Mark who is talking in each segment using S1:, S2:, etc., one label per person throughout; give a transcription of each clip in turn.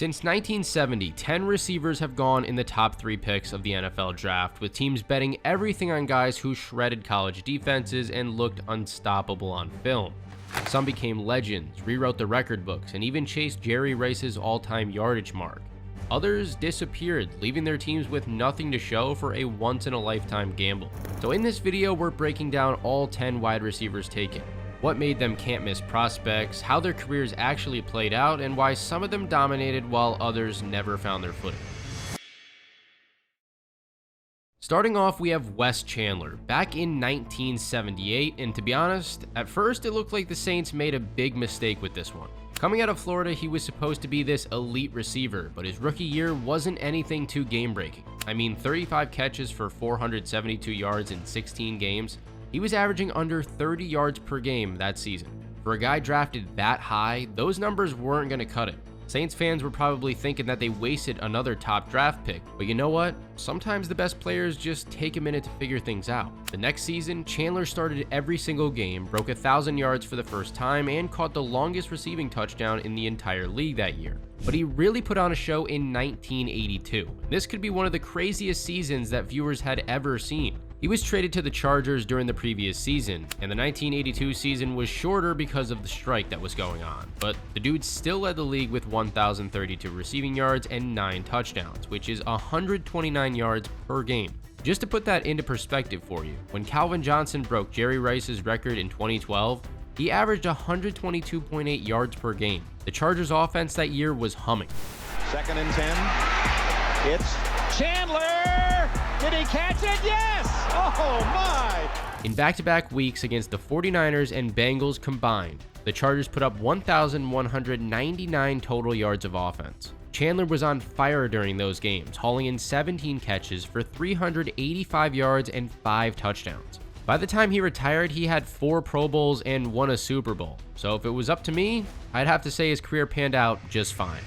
S1: Since 1970, 10 receivers have gone in the top 3 picks of the NFL draft, with teams betting everything on guys who shredded college defenses and looked unstoppable on film. Some became legends, rewrote the record books, and even chased Jerry Rice's all-time yardage mark. Others disappeared, leaving their teams with nothing to show for a once-in-a-lifetime gamble. So in this video, we're breaking down all 10 wide receivers taken, what made them can't-miss prospects, how their careers actually played out, and why some of them dominated while others never found their footing. Starting off, we have Wes Chandler, back in 1978, and to be honest, at first it looked like the Saints made a big mistake with this one. Coming out of Florida, he was supposed to be this elite receiver, but his rookie year wasn't anything too game-breaking. I mean, 35 catches for 472 yards in 16 games. He was averaging under 30 yards per game that season. For a guy drafted that high, those numbers weren't going to cut it. Saints fans were probably thinking that they wasted another top draft pick, but you know what? Sometimes the best players just take a minute to figure things out. The next season, Chandler started every single game, broke 1,000 yards for the first time, and caught the longest receiving touchdown in the entire league that year. But he really put on a show in 1982. This could be one of the craziest seasons that viewers had ever seen. He was traded to the Chargers during the previous season, and the 1982 season was shorter because of the strike that was going on, but the dude still led the league with 1,032 receiving yards and 9 touchdowns, which is 129 yards per game. Just to put that into perspective for you, when Calvin Johnson broke Jerry Rice's record in 2012, he averaged 122.8 yards per game. The Chargers offense that year was humming.
S2: 2nd and 10, it's Chandler! Did he catch it? Yes! Oh my!
S1: In back-to-back weeks against the 49ers and Bengals combined, the Chargers put up 1,199 total yards of offense. Chandler was on fire during those games, hauling in 17 catches for 385 yards and 5 touchdowns. By the time he retired, he had 4 Pro Bowls and won a Super Bowl. So if it was up to me, I'd have to say his career panned out just fine.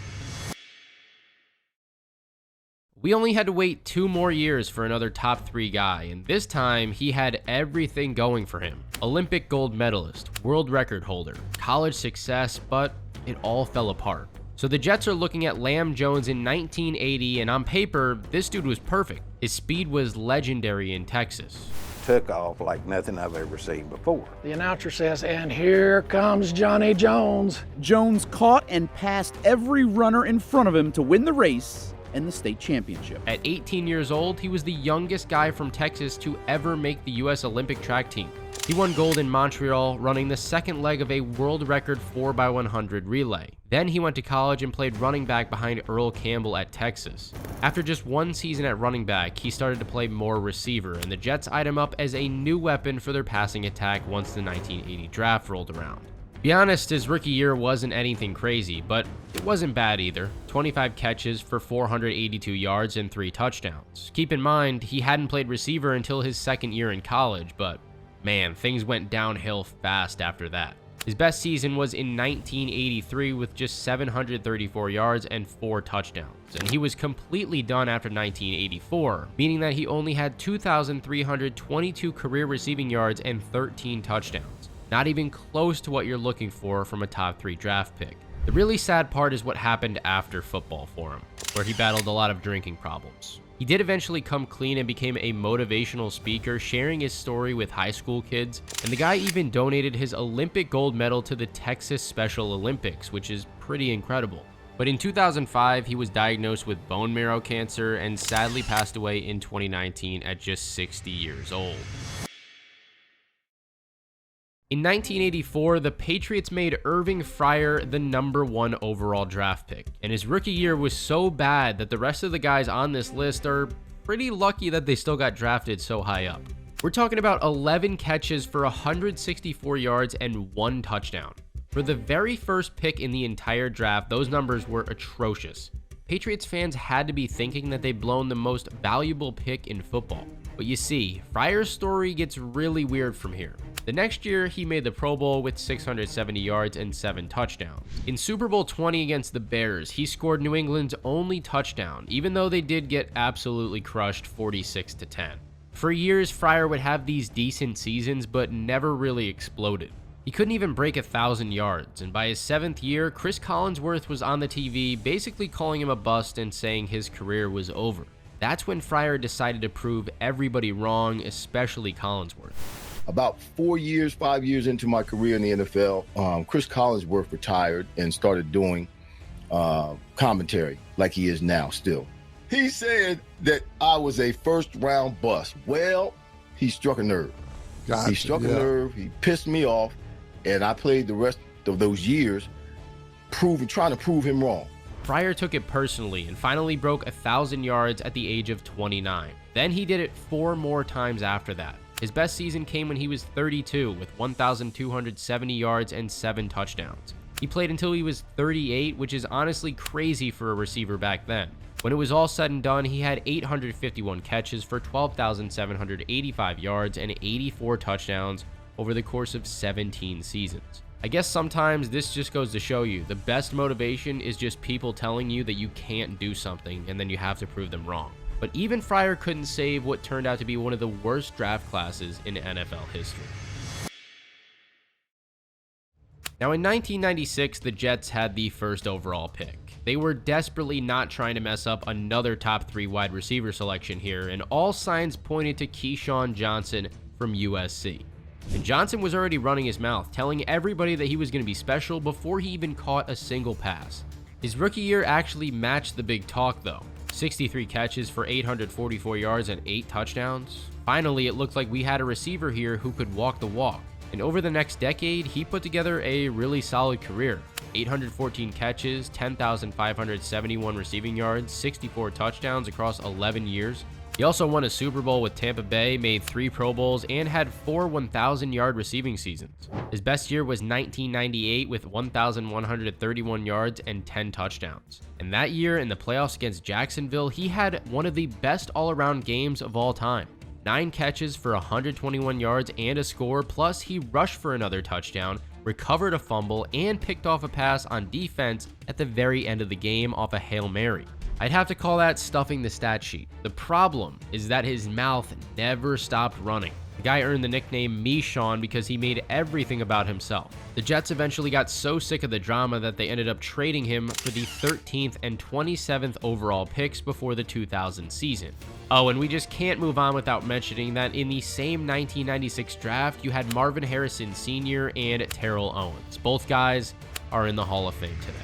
S1: We only had to wait 2 more years for another top 3 guy, and this time he had everything going for him. Olympic gold medalist, world record holder, college success, but it all fell apart. So the Jets are looking at Lamb Jones in 1980, and on paper, this dude was perfect. His speed was legendary in Texas.
S3: Took off like nothing I've ever seen before.
S4: The announcer says, and here comes Johnny Jones.
S5: Jones caught and passed every runner in front of him to win the race and the state championship.
S1: At 18 years old, he was the youngest guy from Texas to ever make the U.S. Olympic track team. He won gold in Montreal, running the second leg of a world record 4x100 relay. Then he went to college and played running back behind Earl Campbell at Texas. After just 1 season at running back, he started to play more receiver, and the Jets eyed him up as a new weapon for their passing attack once the 1980 draft rolled around. To be honest, his rookie year wasn't anything crazy, but it wasn't bad either. 25 catches for 482 yards and 3 touchdowns. Keep in mind, he hadn't played receiver until his 2nd year in college, but man, things went downhill fast after that. His best season was in 1983 with just 734 yards and 4 touchdowns, and he was completely done after 1984, meaning that he only had 2,322 career receiving yards and 13 touchdowns. Not even close to what you're looking for from a top 3 draft pick. The really sad part is what happened after football for him, where he battled a lot of drinking problems. He did eventually come clean and became a motivational speaker, sharing his story with high school kids, and the guy even donated his Olympic gold medal to the Texas Special Olympics, which is pretty incredible. But in 2005, he was diagnosed with bone marrow cancer and sadly passed away in 2019 at just 60 years old. In 1984, the Patriots made Irving Fryar the #1 overall draft pick, and his rookie year was so bad that the rest of the guys on this list are pretty lucky that they still got drafted so high up. We're talking about 11 catches for 164 yards and 1 touchdown. For the very first pick in the entire draft, those numbers were atrocious. Patriots fans had to be thinking that they'd blown the most valuable pick in football. But you see, Fryar's story gets really weird from here. The next year, he made the Pro Bowl with 670 yards and 7 touchdowns. In Super Bowl 20 against the Bears, he scored New England's only touchdown, even though they did get absolutely crushed 46-10. For years, Fryar would have these decent seasons, but never really exploded. He couldn't even break 1,000 yards, and by his 7th year, Chris Collinsworth was on the TV basically calling him a bust and saying his career was over. That's when Fryer decided to prove everybody wrong, especially Collinsworth.
S6: About 5 years into my career in the NFL, Chris Collinsworth retired and started doing commentary like he is now still. He said that I was a first-round bust. Well, he struck a nerve.
S7: Gotcha,
S6: He struck a nerve. He pissed me off, and I played the rest of those years trying to prove him wrong.
S1: Fryer took it personally and finally broke 1,000 yards at the age of 29. Then he did it 4 more times after that. His best season came when he was 32 with 1,270 yards and 7 touchdowns. He played until he was 38, which is honestly crazy for a receiver back then. When it was all said and done, he had 851 catches for 12,785 yards and 84 touchdowns over the course of 17 seasons. I guess sometimes this just goes to show you the best motivation is just people telling you that you can't do something and then you have to prove them wrong. But even Fryer couldn't save what turned out to be one of the worst draft classes in NFL history. Now in 1996, the Jets had the first overall pick. They were desperately not trying to mess up another top 3 wide receiver selection here, and all signs pointed to Keyshawn Johnson from USC. And Johnson was already running his mouth, telling everybody that he was going to be special before he even caught a single pass. His rookie year actually matched the big talk though. 63 catches for 844 yards and 8 touchdowns. Finally, it looked like we had a receiver here who could walk the walk. And over the next decade, he put together a really solid career. 814 catches, 10,571 receiving yards, 64 touchdowns across 11 years. He also won a Super Bowl with Tampa Bay, made 3 Pro Bowls, and had 4 1,000-yard receiving seasons. His best year was 1998 with 1,131 yards and 10 touchdowns. And that year in the playoffs against Jacksonville, he had one of the best all-around games of all time. 9 catches for 121 yards and a score, plus he rushed for another touchdown, recovered a fumble, and picked off a pass on defense at the very end of the game off a Hail Mary. I'd have to call that stuffing the stat sheet. The problem is that his mouth never stopped running. The guy earned the nickname Me-Sean because he made everything about himself. The Jets eventually got so sick of the drama that they ended up trading him for the 13th and 27th overall picks before the 2000 season. Oh, and we just can't move on without mentioning that in the same 1996 draft, you had Marvin Harrison Sr. and Terrell Owens. Both guys are in the Hall of Fame today.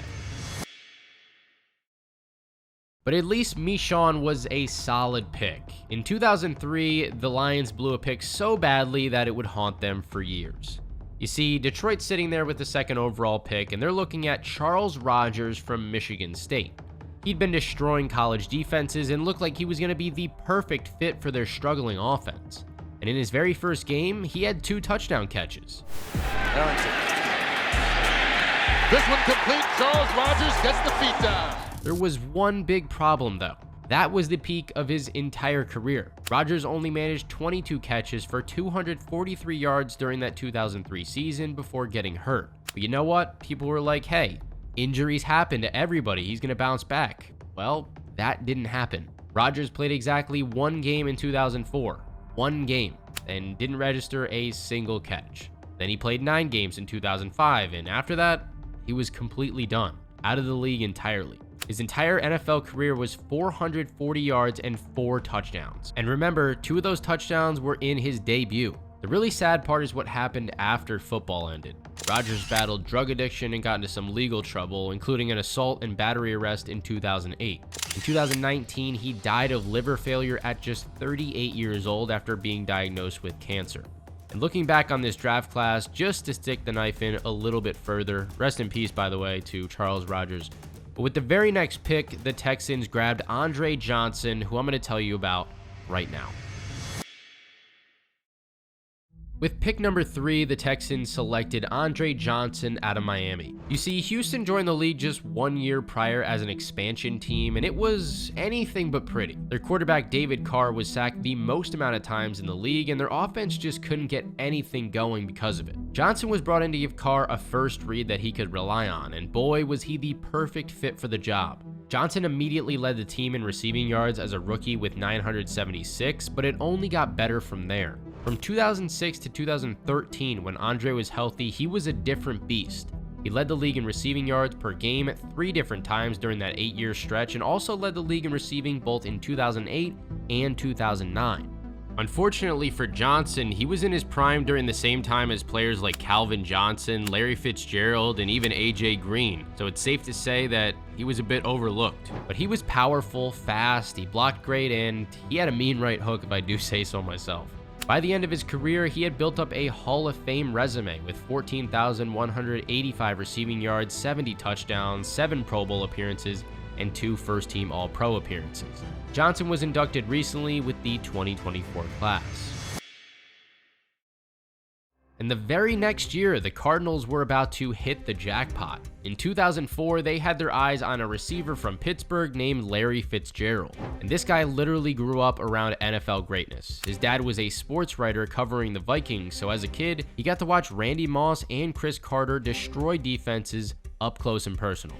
S1: But at least Me-Sean was a solid pick. In 2003, the Lions blew a pick so badly that it would haunt them for years. You see, Detroit's sitting there with the 2nd overall pick, and they're looking at Charles Rogers from Michigan State. He'd been destroying college defenses and looked like he was going to be the perfect fit for their struggling offense. And in his very first game, he had 2 touchdown catches.
S7: This one complete. Charles Rogers gets the feet down.
S1: There was one big problem though. That was the peak of his entire career. Rodgers only managed 22 catches for 243 yards during that 2003 season before getting hurt. But you know what? People were like, hey, injuries happen to everybody. He's going to bounce back. Well, that didn't happen. Rodgers played exactly 1 game in 2004. 1 game. And didn't register a single catch. Then he played 9 games in 2005. And after that, he was completely done. Out of the league entirely. His entire NFL career was 440 yards and 4 touchdowns. And remember, 2 of those touchdowns were in his debut. The really sad part is what happened after football ended. Rodgers battled drug addiction and got into some legal trouble, including an assault and battery arrest in 2008. In 2019, he died of liver failure at just 38 years old after being diagnosed with cancer. And looking back on this draft class, just to stick the knife in a little bit further, rest in peace, by the way, to Charles Rogers. But with the very next pick, the Texans grabbed Andre Johnson, who I'm going to tell you about right now. With pick number 3, the Texans selected Andre Johnson out of Miami. You see, Houston joined the league just 1 year prior as an expansion team, and it was anything but pretty. Their quarterback David Carr was sacked the most amount of times in the league, and their offense just couldn't get anything going because of it. Johnson was brought in to give Carr a first read that he could rely on, and boy was he the perfect fit for the job. Johnson immediately led the team in receiving yards as a rookie with 976, but it only got better from there. From 2006 to 2013, when Andre was healthy, he was a different beast. He led the league in receiving yards per game 3 different times during that 8-year stretch, and also led the league in receiving both in 2008 and 2009. Unfortunately for Johnson, he was in his prime during the same time as players like Calvin Johnson, Larry Fitzgerald, and even AJ Green, so it's safe to say that he was a bit overlooked. But he was powerful, fast, he blocked great, and he had a mean right hook if I do say so myself. By the end of his career, he had built up a Hall of Fame resume with 14,185 receiving yards, 70 touchdowns, 7 Pro Bowl appearances, and 2 first-team All-Pro appearances. Johnson was inducted recently with the 2024 class. And the very next year, the Cardinals were about to hit the jackpot. In 2004, they had their eyes on a receiver from Pittsburgh named Larry Fitzgerald. And this guy literally grew up around NFL greatness. His dad was a sports writer covering the Vikings, so as a kid, he got to watch Randy Moss and Chris Carter destroy defenses up close and personal.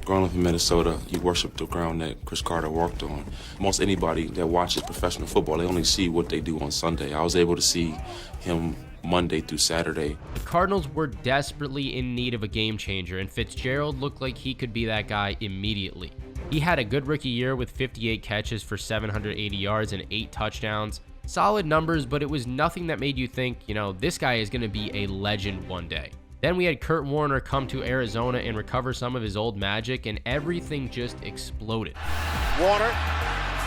S8: Growing up in Minnesota, you worship the ground that Chris Carter walked on. Most anybody that watches professional football, they only see what they do on Sunday. I was able to see him Monday through Saturday.
S1: The Cardinals were desperately in need of a game changer, and Fitzgerald looked like he could be that guy immediately. He had a good rookie year with 58 catches for 780 yards and 8 touchdowns. Solid numbers, but it was nothing that made you think, this guy is going to be a legend one day. Then we had Kurt Warner come to Arizona and recover some of his old magic, and everything just exploded.
S7: Warner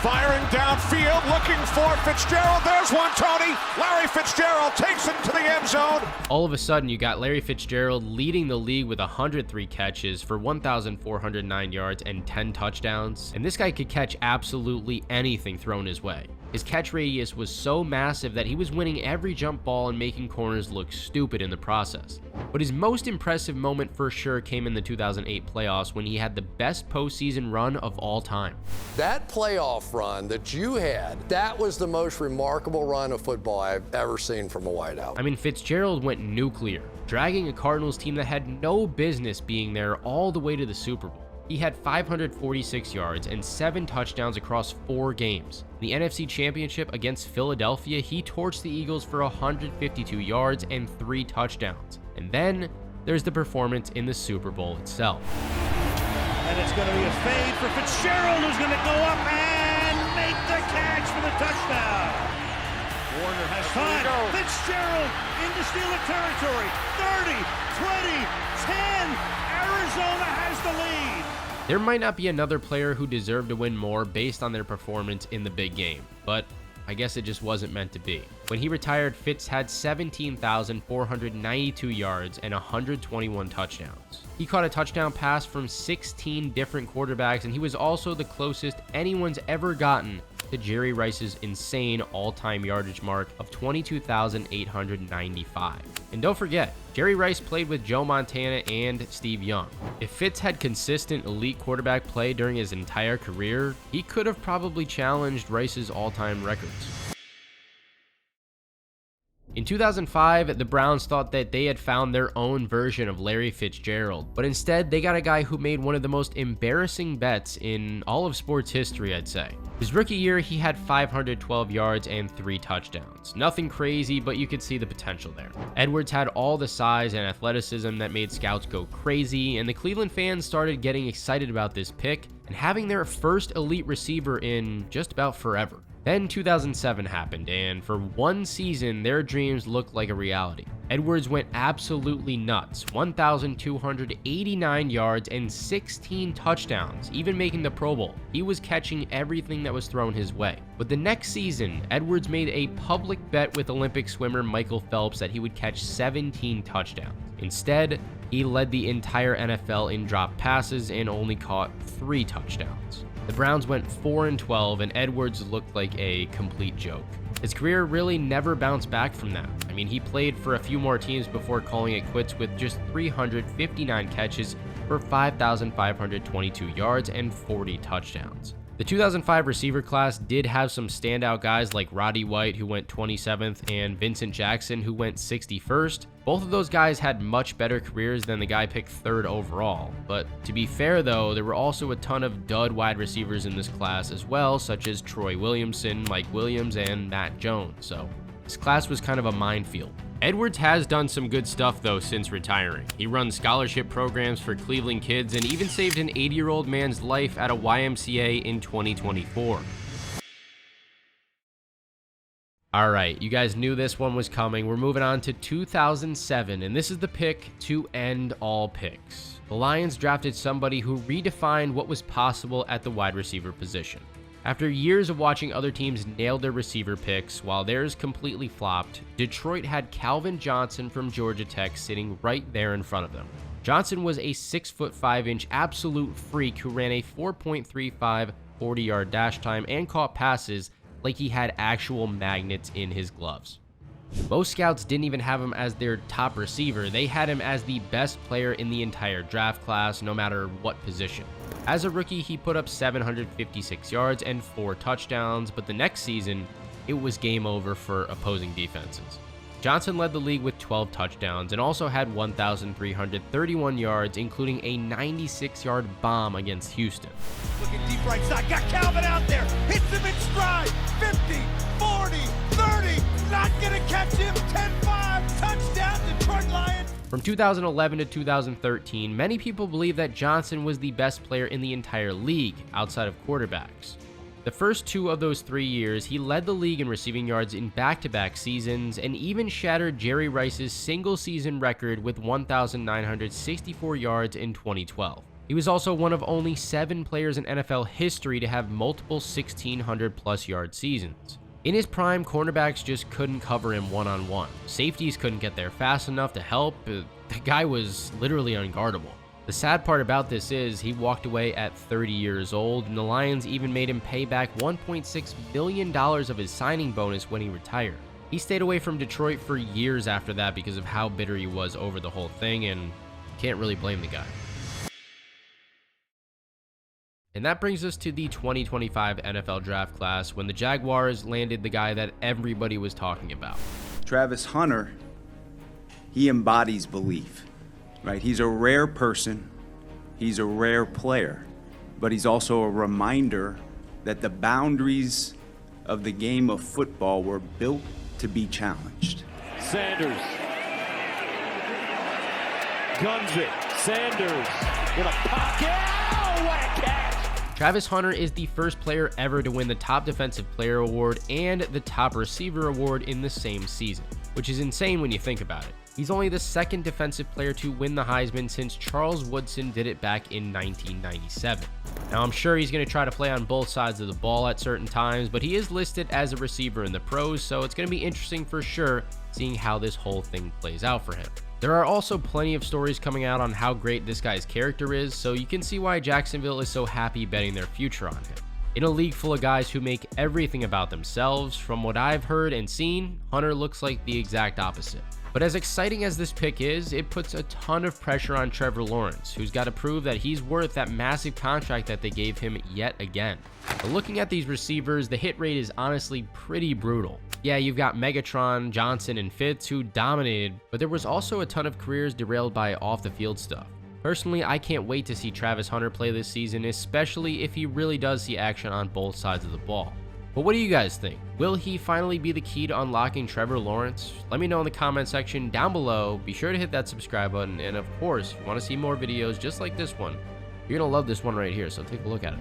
S7: firing downfield, looking for Fitzgerald. There's one, Tony. Larry Fitzgerald takes it to the end zone.
S1: All of a sudden, you got Larry Fitzgerald leading the league with 103 catches for 1,409 yards and 10 touchdowns. And this guy could catch absolutely anything thrown his way. His catch radius was so massive that he was winning every jump ball and making corners look stupid in the process. But his most impressive moment for sure came in the 2008 playoffs when he had the best postseason run of all time.
S9: That playoff run that you had, that was the most remarkable run of football I've ever seen from a wideout.
S1: I mean, Fitzgerald went nuclear, dragging a Cardinals team that had no business being there all the way to the Super Bowl. He had 546 yards and 7 touchdowns across 4 games. In the NFC Championship against Philadelphia, he torched the Eagles for 152 yards and 3 touchdowns. And then there's the performance in the Super Bowl itself.
S2: And it's going to be a fade for Fitzgerald, who's going to go up and make the catch for the touchdown. Warner has time. Fitzgerald into Steeler territory. 30, 20, 10. Arizona has the lead.
S1: There might not be another player who deserved to win more based on their performance in the big game, but I guess it just wasn't meant to be. When he retired, Fitz had 17,492 yards and 121 touchdowns. He caught a touchdown pass from 16 different quarterbacks, and he was also the closest anyone's ever gotten to Jerry Rice's insane all-time yardage mark of 22,895. And don't forget, Jerry Rice played with Joe Montana and Steve Young. If Fitz had consistent elite quarterback play during his entire career, he could have probably challenged Rice's all-time records. In 2005, the Browns thought that they had found their own version of Larry Fitzgerald, but instead they got a guy who made one of the most embarrassing bets in all of sports history, I'd say. His rookie year, he had 512 yards and 3 touchdowns. Nothing crazy, but you could see the potential there. Edwards had all the size and athleticism that made scouts go crazy, and the Cleveland fans started getting excited about this pick and having their first elite receiver in just about forever. Then 2007 happened, and for one season, their dreams looked like a reality. Edwards went absolutely nuts, 1,289 yards and 16 touchdowns, even making the Pro Bowl. He was catching everything that was thrown his way. But the next season, Edwards made a public bet with Olympic swimmer Michael Phelps that he would catch 17 touchdowns. Instead, he led the entire NFL in drop passes and only caught 3 touchdowns. The Browns went 4-12, and Edwards looked like a complete joke. His career really never bounced back from that. I mean, he played for a few more teams before calling it quits with just 359 catches for 5,522 yards and 40 touchdowns. The 2005 receiver class did have some standout guys like Roddy White, who went 27th, and Vincent Jackson, who went 61st. Both of those guys had much better careers than the guy picked 3rd overall. But to be fair though, there were also a ton of dud wide receivers in this class as well, such as Troy Williamson, Mike Williams, and Matt Jones. So This class was kind of a minefield. Edwards has done some good stuff though since retiring. He runs scholarship programs for Cleveland kids and even saved an 80-year-old man's life at a YMCA in 2024. Alright, you guys knew this one was coming. We're moving on to 2007, and this is the pick to end all picks. The Lions drafted somebody who redefined what was possible at the wide receiver position. After years of watching other teams nail their receiver picks while theirs completely flopped, Detroit had Calvin Johnson from Georgia Tech sitting right there in front of them. Johnson was a 6'5" absolute freak who ran a 4.35 40-yard dash time and caught passes like he had actual magnets in his gloves. Most scouts didn't even have him as their top receiver. They had him as the best player in the entire draft class, no matter what position. As a rookie, he put up 756 yards and 4 touchdowns, but the next season, it was game over for opposing defenses. Johnson led the league with 12 touchdowns and also had 1,331 yards, including a 96-yard bomb against Houston.
S2: Looking deep right side, got Calvin out there, hits him in stride, 50, 40, 30, not gonna catch him, 10-5, touchdown Detroit Lions.
S1: From 2011 to 2013, many people believe that Johnson was the best player in the entire league, outside of quarterbacks. The first 2 of those 3 years, he led the league in receiving yards in back-to-back seasons and even shattered Jerry Rice's single-season record with 1,964 yards in 2012. He was also one of only 7 players in NFL history to have multiple 1,600-plus yard seasons. In his prime, cornerbacks just couldn't cover him one-on-one. Safeties couldn't get there fast enough to help. The guy was literally unguardable. The sad part about this is he walked away at 30 years old, and the Lions even made him pay back $1.6 million of his signing bonus when he retired. He stayed away from Detroit for years after that because of how bitter he was over the whole thing, and can't really blame the guy. And that brings us to the 2025 NFL draft class, when the Jaguars landed the guy that everybody was talking about.
S10: Travis Hunter, he embodies belief. Right, he's a rare person, he's a rare player, but he's also a reminder that the boundaries of the game of football were built to be challenged.
S2: Sanders guns it. Sanders in a pocket. Oh, what a catch!
S1: Travis Hunter is the first player ever to win the Top Defensive Player Award and the Top Receiver Award in the same season, which is insane when you think about it. He's only the second defensive player to win the Heisman since Charles Woodson did it back in 1997. Now, I'm sure he's going to try to play on both sides of the ball at certain times, but he is listed as a receiver in the pros, so it's going to be interesting for sure seeing how this whole thing plays out for him. There are also plenty of stories coming out on how great this guy's character is, so you can see why Jacksonville is so happy betting their future on him. In a league full of guys who make everything about themselves, from what I've heard and seen, Hunter looks like the exact opposite. But as exciting as this pick is, it puts a ton of pressure on Trevor Lawrence, who's got to prove that he's worth that massive contract that they gave him yet again. But looking at these receivers, the hit rate is honestly pretty brutal. Yeah, you've got Megatron, Johnson, and Fitz who dominated, but there was also a ton of careers derailed by off-the-field stuff. Personally, I can't wait to see Travis Hunter play this season, especially if he really does see action on both sides of the ball. But what do you guys think? Will he finally be the key to unlocking Trevor Lawrence? Let me know in the comment section down below. Be sure to hit that subscribe button, and of course, if you want to see more videos just like this one, you're going to love this one right here, so take a look at it.